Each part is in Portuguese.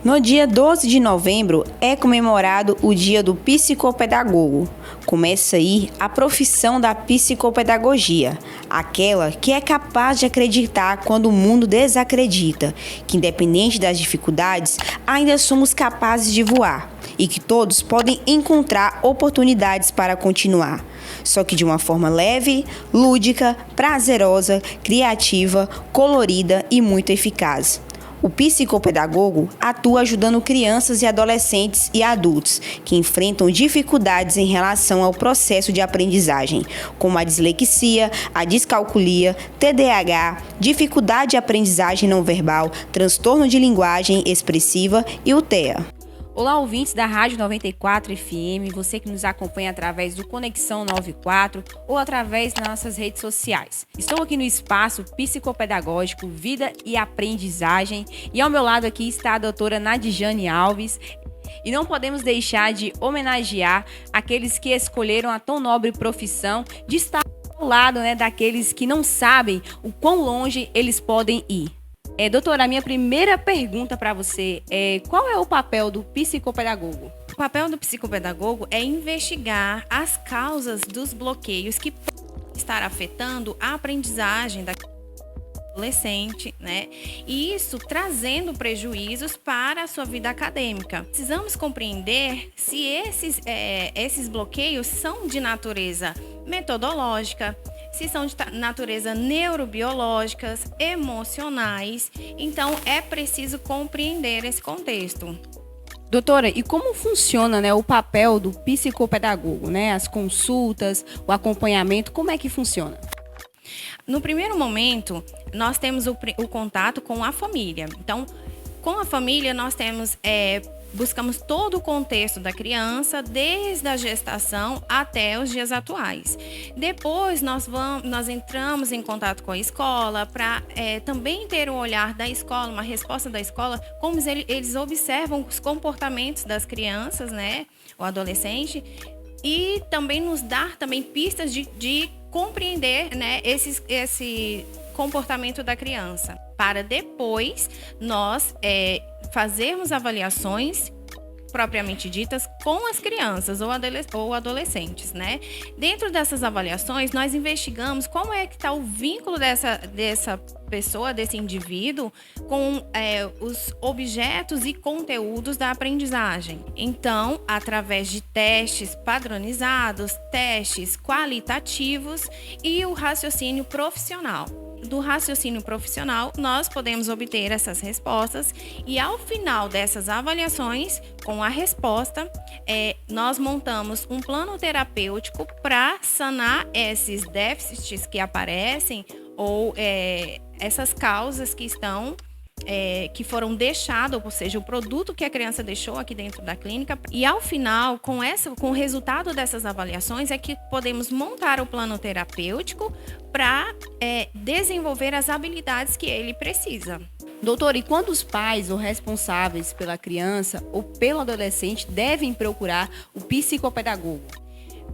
No dia 12 de novembro é comemorado o Dia do Psicopedagogo. Começa aí a profissão da psicopedagogia, aquela que é capaz de acreditar quando o mundo desacredita, que independente das dificuldades, ainda somos capazes de voar e que todos podem encontrar oportunidades para continuar. Só que de uma forma leve, lúdica, prazerosa, criativa, colorida e muito eficaz. O psicopedagogo atua ajudando crianças e adolescentes e adultos que enfrentam dificuldades em relação ao processo de aprendizagem, como a dislexia, a descalculia, TDAH, dificuldade de aprendizagem não verbal, transtorno de linguagem expressiva e o TEA. Olá, ouvintes da Rádio 94 FM, você que nos acompanha através do Conexão 94 ou através das nossas redes sociais. Estou aqui no espaço psicopedagógico Vida e Aprendizagem e ao meu lado aqui está a doutora Nadijane Alves. E não podemos deixar de homenagear aqueles que escolheram a tão nobre profissão de estar ao lado, daqueles que não sabem o quão longe eles podem ir. Doutora, a minha primeira pergunta para você é: qual é o papel do psicopedagogo? O papel do psicopedagogo é investigar as causas dos bloqueios que podem estar afetando a aprendizagem da adolescente, E isso trazendo prejuízos para a sua vida acadêmica. Precisamos compreender se esses bloqueios são de natureza metodológica, se são de natureza neurobiológicas, emocionais. Então, é preciso compreender esse contexto. Doutora, e como funciona, o papel do psicopedagogo, As consultas, o acompanhamento, como é que funciona? No primeiro momento, nós temos o contato com a família. Então, com a família, nós buscamos todo o contexto da criança, desde a gestação até os dias atuais. Depois, nós entramos em contato com a escola para também ter um olhar da escola, uma resposta da escola, como eles observam os comportamentos das crianças, o adolescente, e também nos dar pistas de compreender, esse comportamento da criança, para depois nós fazermos avaliações propriamente ditas com as crianças ou adolescentes, Dentro dessas avaliações, nós investigamos como é que está o vínculo dessa pessoa, desse indivíduo, com os objetos e conteúdos da aprendizagem. Então, através de testes padronizados, testes qualitativos e o raciocínio profissional. Do raciocínio profissional, nós podemos obter essas respostas e, ao final dessas avaliações, com a resposta, nós montamos um plano terapêutico para sanar esses déficits que aparecem ou essas causas que foram deixadas, ou seja, o produto que a criança deixou aqui dentro da clínica. E ao final, com o resultado dessas avaliações, é que podemos montar o plano terapêutico para desenvolver as habilidades que ele precisa. Doutor, e quando os pais ou responsáveis pela criança ou pelo adolescente devem procurar o psicopedagogo?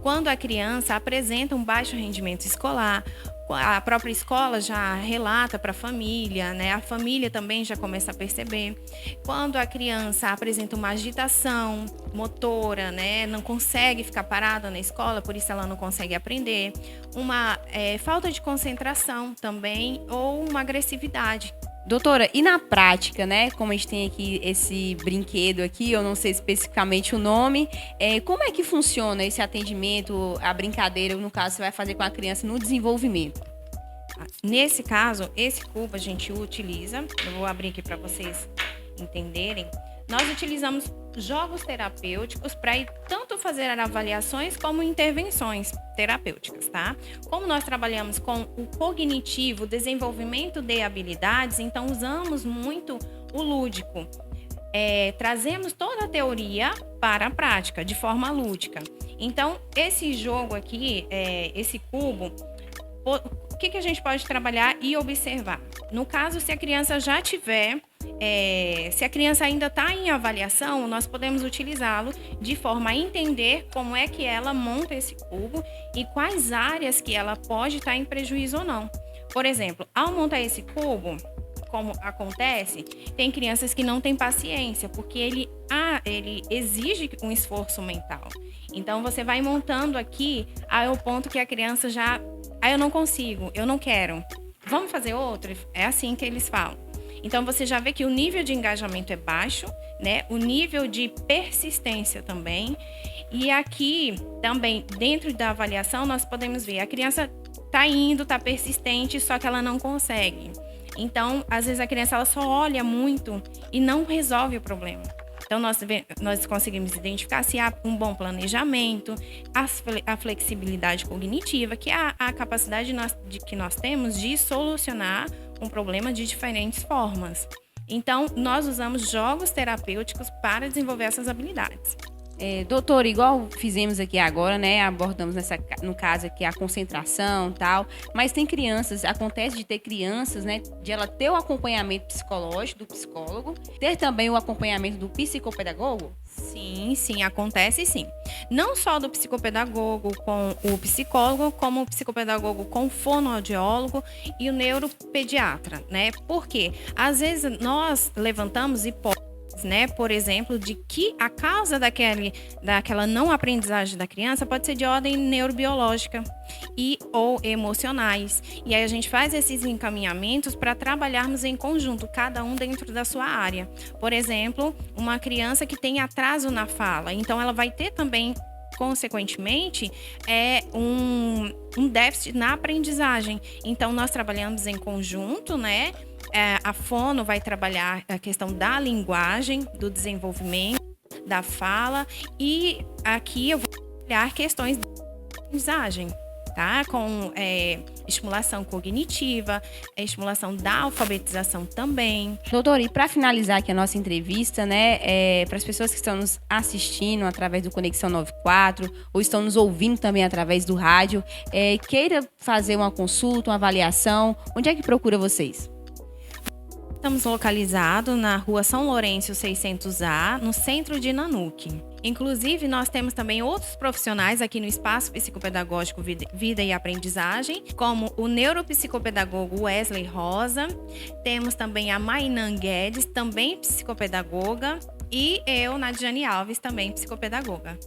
Quando a criança apresenta um baixo rendimento escolar, a própria escola já relata para a família, A família também já começa a perceber. Quando a criança apresenta uma agitação motora, Não consegue ficar parada na escola, por isso ela não consegue aprender. Uma falta de concentração também, ou uma agressividade. Doutora, e na prática, como a gente tem aqui esse brinquedo aqui, eu não sei especificamente o nome, como é que funciona esse atendimento, a brincadeira, no caso, você vai fazer com a criança no desenvolvimento? Nesse caso, esse cubo a gente utiliza, eu vou abrir aqui para vocês entenderem. Nós utilizamos jogos terapêuticos para tanto fazer avaliações como intervenções terapêuticas, tá? Como nós trabalhamos com o cognitivo, desenvolvimento de habilidades, então usamos muito o lúdico. Trazemos toda a teoria para a prática, de forma lúdica. Então, esse jogo aqui, esse cubo, o que a gente pode trabalhar e observar? No caso, se a criança já tiver, se a criança ainda está em avaliação, nós podemos utilizá-lo de forma a entender como é que ela monta esse cubo e quais áreas que ela pode estar em prejuízo ou não. Por exemplo, ao montar esse cubo, como acontece, tem crianças que não têm paciência, porque ele exige um esforço mental. Então, você vai montando aqui ao ponto que a criança já... eu não consigo, eu não quero. Vamos fazer outro? É assim que eles falam. Então, você já vê que o nível de engajamento é baixo, né? O nível de persistência também. E aqui, também, dentro da avaliação, nós podemos ver a criança tá indo, tá persistente, só que ela não consegue. Então, às vezes a criança ela só olha muito e não resolve o problema. Então, nós conseguimos identificar se há um bom planejamento, a flexibilidade cognitiva, que é a capacidade que nós temos de solucionar um problema de diferentes formas. Então, nós usamos jogos terapêuticos para desenvolver essas habilidades. Doutor, igual fizemos aqui agora, né? Abordamos no caso aqui a concentração e tal, mas tem crianças, acontece de ter crianças, né? De ela ter o acompanhamento psicológico do psicólogo, ter também o acompanhamento do psicopedagogo? Sim, acontece sim. Não só do psicopedagogo com o psicólogo, como o psicopedagogo com o fonoaudiólogo e o neuropediatra, né? Porque às vezes nós levantamos hipóteses, né, por exemplo, de que a causa daquela não aprendizagem da criança pode ser de ordem neurobiológica ou emocionais. E aí a gente faz esses encaminhamentos para trabalharmos em conjunto, cada um dentro da sua área. Por exemplo, uma criança que tem atraso na fala, então ela vai ter também, consequentemente, um déficit na aprendizagem. Então, nós trabalhamos em conjunto, né? A fono vai trabalhar a questão da linguagem, do desenvolvimento, da fala. E aqui eu vou trabalhar questões de aprendizagem, tá? Com estimulação cognitiva, estimulação da alfabetização também. Doutor, e para finalizar aqui a nossa entrevista, né, para as pessoas que estão nos assistindo através do Conexão 94 ou estão nos ouvindo também através do rádio, queira fazer uma consulta, uma avaliação, onde é que procura vocês? Estamos localizados na Rua São Lourenço 600A, no centro de Nanuque. Inclusive, nós temos também outros profissionais aqui no Espaço Psicopedagógico Vida e Aprendizagem, como o neuropsicopedagogo Wesley Rosa, temos também a Mainan Guedes, também psicopedagoga, e eu, Nadiane Alves, também psicopedagoga.